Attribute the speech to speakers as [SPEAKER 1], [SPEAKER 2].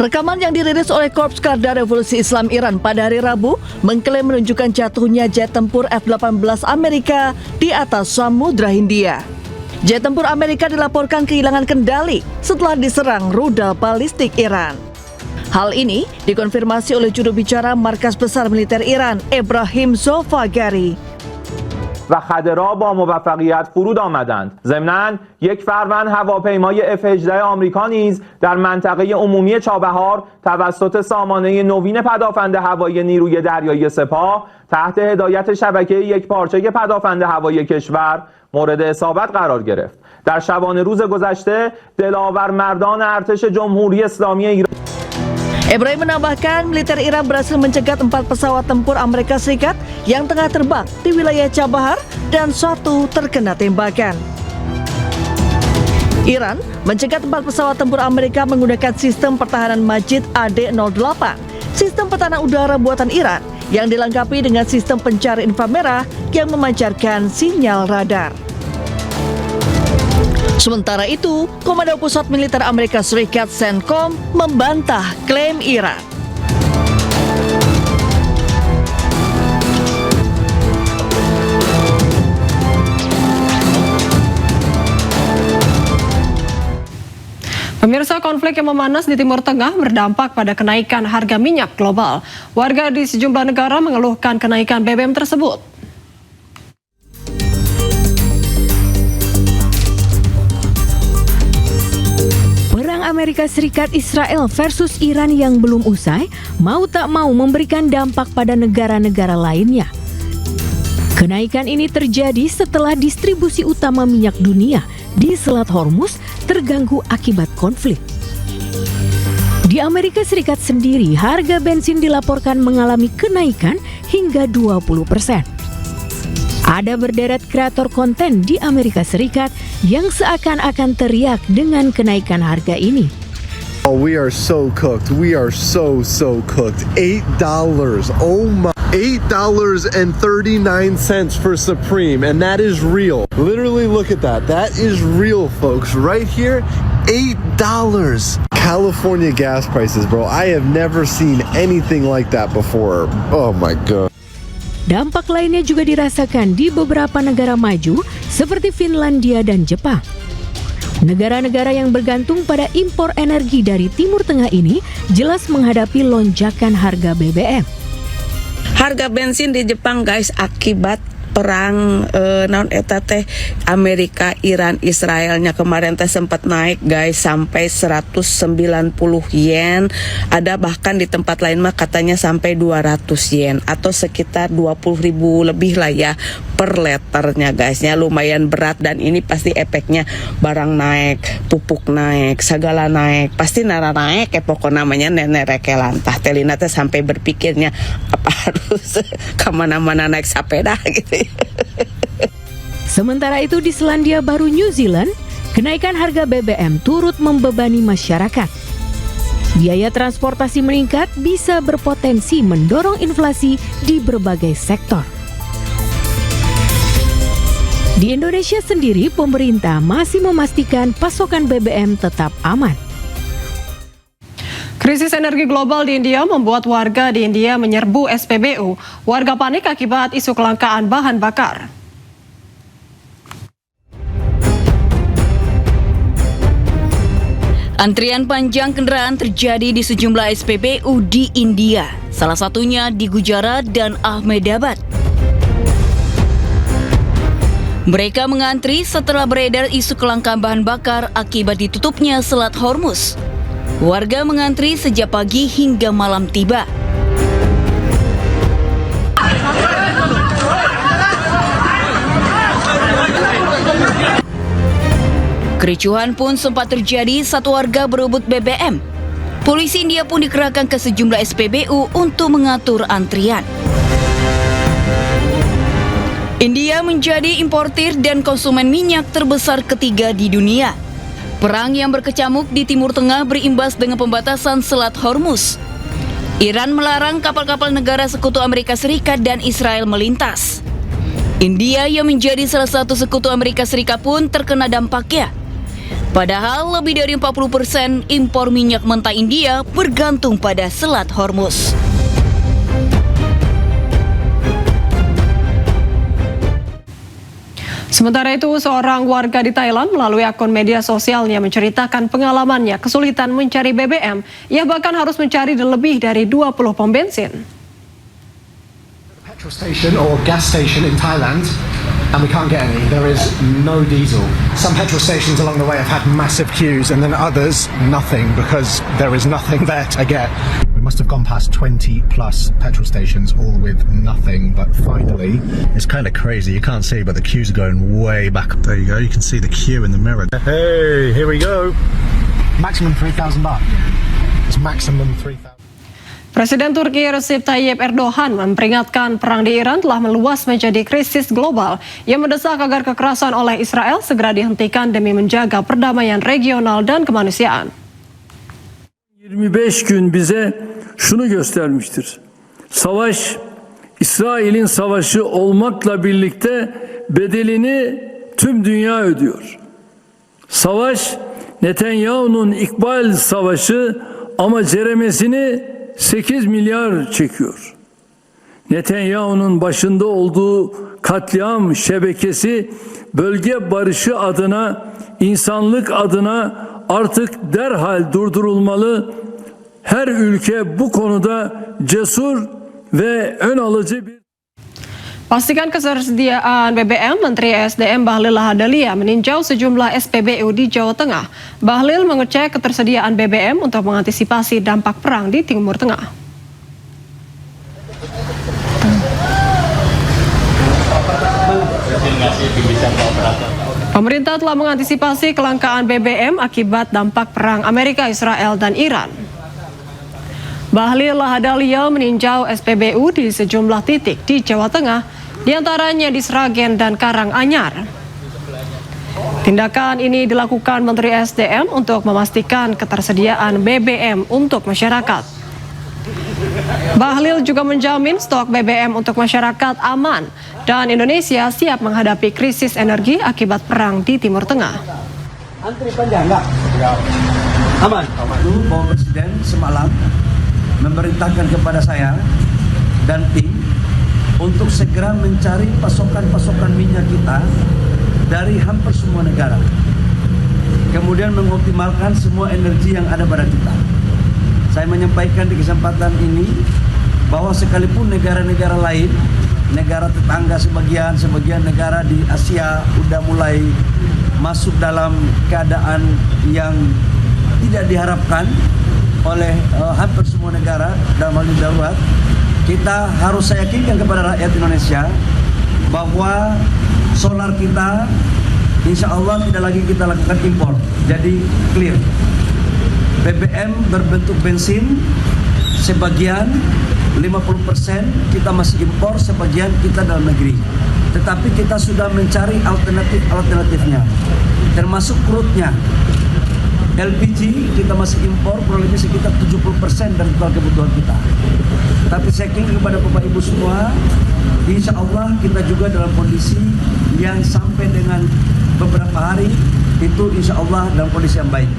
[SPEAKER 1] Rekaman yang dirilis oleh Korps Garda Revolusi Islam Iran pada hari Rabu mengklaim menunjukkan jatuhnya jet tempur F-18 Amerika di atas Samudra Hindia. Jet tempur Amerika dilaporkan kehilangan kendali setelah diserang rudal balistik Iran. Hal ini dikonfirmasi oleh juru bicara Markas Besar Militer Iran, Ebrahim Zolfagari.
[SPEAKER 2] و خدرها با موفقیت فرود آمدند. ضمناً یک فروند هواپیمای F-18 آمریکا نیز در منطقه عمومی چابهار توسط سامانه نوین پدافند هوایی نیروی دریایی سپاه تحت هدایت شبکه یکپارچه پدافند هوایی کشور مورد اصابت قرار گرفت. در شبانه روز گذشته دلاور مردان ارتش جمهوری اسلامی ایران
[SPEAKER 1] Ebrahim menambahkan militer Iran berhasil mencegat 4 pesawat tempur Amerika Serikat yang tengah terbang di wilayah Chabahar dan 1 terkena tembakan. Iran mencegat 4 pesawat tempur Amerika menggunakan sistem pertahanan Majid AD-08, sistem pertahanan udara buatan Iran yang dilengkapi dengan sistem pencari inframerah yang memancarkan sinyal radar. Sementara itu, Komando Pusat Militer Amerika Serikat CENTCOM membantah klaim Iran.
[SPEAKER 3] Pemirsa, konflik yang memanas di Timur Tengah berdampak pada kenaikan harga minyak global. Warga di sejumlah negara mengeluhkan kenaikan BBM tersebut.
[SPEAKER 4] Amerika Serikat Israel versus Iran yang belum usai, mau tak mau memberikan dampak pada negara-negara lainnya. Kenaikan ini terjadi setelah distribusi utama minyak dunia di Selat Hormuz terganggu akibat konflik. Di Amerika Serikat sendiri, harga bensin dilaporkan mengalami kenaikan hingga 20%. Ada berderet kreator konten di Amerika Serikat yang seakan-akan teriak dengan kenaikan harga ini.
[SPEAKER 5] Oh, we are so cooked. We are so cooked. $8. Oh my. $8.39 for Supreme, and that is real. Literally, look at that. That is real, folks. Right here, $8. California gas prices, bro. I have never seen anything like that before. Oh my God.
[SPEAKER 4] Dampak lainnya juga dirasakan di beberapa negara maju seperti Finlandia dan Jepang. Negara-negara yang bergantung pada impor energi dari Timur Tengah ini jelas menghadapi lonjakan harga BBM.
[SPEAKER 6] Harga bensin di Jepang, guys, akibat perang naon eta teh Amerika Iran Israelnya kemarin teh sempat naik, guys, sampai 190 yen. Ada bahkan di tempat lain mah katanya sampai 200 yen atau sekitar 20.000 lebih lah ya per liternya, guysnya. Lumayan berat dan ini pasti efeknya barang naik, pupuk naik, segala naik, pasti nara naik pokoknya namanya nenek lantah telina teh sampai berpikirnya apa harus kemana-mana naik sepeda gitu.
[SPEAKER 4] Sementara itu di Selandia Baru New Zealand, kenaikan harga BBM turut membebani masyarakat. Biaya transportasi meningkat bisa berpotensi mendorong inflasi di berbagai sektor. Di Indonesia sendiri, pemerintah masih memastikan pasokan BBM tetap aman.
[SPEAKER 3] Krisis energi global di India membuat warga di India menyerbu SPBU. Warga panik akibat isu kelangkaan bahan bakar.
[SPEAKER 7] Antrian panjang kendaraan terjadi di sejumlah SPBU di India, salah satunya di Gujarat dan Ahmedabad. Mereka mengantri setelah beredar isu kelangkaan bahan bakar akibat ditutupnya Selat Hormuz. Warga mengantri sejak pagi hingga malam tiba. Kericuhan pun sempat terjadi saat warga berebut BBM. Polisi India pun dikerahkan ke sejumlah SPBU untuk mengatur antrian. India menjadi importir dan konsumen minyak terbesar ketiga di dunia. Perang yang berkecamuk di Timur Tengah berimbas dengan pembatasan Selat Hormuz. Iran melarang kapal-kapal negara sekutu Amerika Serikat dan Israel melintas. India yang menjadi salah satu sekutu Amerika Serikat pun terkena dampaknya. Padahal lebih dari 40% impor minyak mentah India bergantung pada Selat Hormuz.
[SPEAKER 3] Sementara itu, seorang warga di Thailand melalui akun media sosialnya menceritakan pengalamannya kesulitan mencari BBM. Ia bahkan harus mencari di lebih dari 20 pom bensin.
[SPEAKER 8] Petrol station or gas station in Thailand, and we can't get any. There is no diesel. Some petrol stations along the way have had massive queues, and then others nothing because there is nothing there to get. We must have gone past 20 plus petrol stations, all with nothing. But finally, it's kind of crazy. You can't see, but the queues are going way back. There you go. You can see the queue in the mirror. Hey, here we go. Maximum 3,000 baht. It's maximum 3,000.
[SPEAKER 3] Presiden Turki Recep Tayyip Erdogan memperingatkan perang di Iran telah meluas menjadi krisis global. Ia mendesak agar kekerasan oleh Israel segera dihentikan demi menjaga perdamaian regional dan kemanusiaan.
[SPEAKER 9] 25 gün bize şunu göstermiştir. Savaş, İsrail'in savaşı olmakla birlikte bedelini tüm dünya ödüyor. Savaş, Netanyahu'nun İkbal Savaşı ama ceremesini 8 milyar çekiyor. Netanyahu'nun başında olduğu katliam şebekesi bölge barışı adına, insanlık adına artık derhal durdurulmalı. Her ülke bu konuda cesur ve ön alıcı bir...
[SPEAKER 3] Pastikan ketersediaan BBM, Menteri SDM Bahlil Lahadalia meninjau sejumlah SPBU di Jawa Tengah. Bahlil mengecek ketersediaan BBM untuk mengantisipasi dampak perang di Timur Tengah. Pemerintah telah mengantisipasi kelangkaan BBM akibat dampak perang Amerika, Israel, dan Iran. Bahlil Lahadalia meninjau SPBU di sejumlah titik di Jawa Tengah, di antaranya di Sragen dan Karanganyar. Tindakan ini dilakukan Menteri SDM untuk memastikan ketersediaan BBM untuk masyarakat. Bahlil juga menjamin stok BBM untuk masyarakat aman dan Indonesia siap menghadapi krisis energi akibat perang di Timur Tengah.
[SPEAKER 10] Antri panjang enggak? Aman. Dulu Bapak Presiden semalam memerintahkan kepada saya dan tim untuk segera mencari pasokan-pasokan minyak kita dari hampir semua negara. Kemudian mengoptimalkan semua energi yang ada pada kita. Saya menyampaikan di kesempatan ini bahwa sekalipun negara-negara lain, negara tetangga sebagian negara di Asia udah mulai masuk dalam keadaan yang tidak diharapkan oleh hampir semua negara dalam hal ini darurat. Kita harus saya yakinkan kepada rakyat Indonesia bahwa solar kita insya Allah tidak lagi kita lakukan impor. Jadi clear. BBM berbentuk bensin sebagian 50% kita masih impor, sebagian kita dalam negeri. Tetapi kita sudah mencari alternatifnya, termasuk crude-nya. LPG kita masih impor kurang lebih sekitar 70% dari total kebutuhan kita. Tapi saya yakin kepada Bapak Ibu semua, insya Allah kita juga dalam kondisi yang sampai dengan beberapa hari itu insya Allah dalam kondisi yang baik.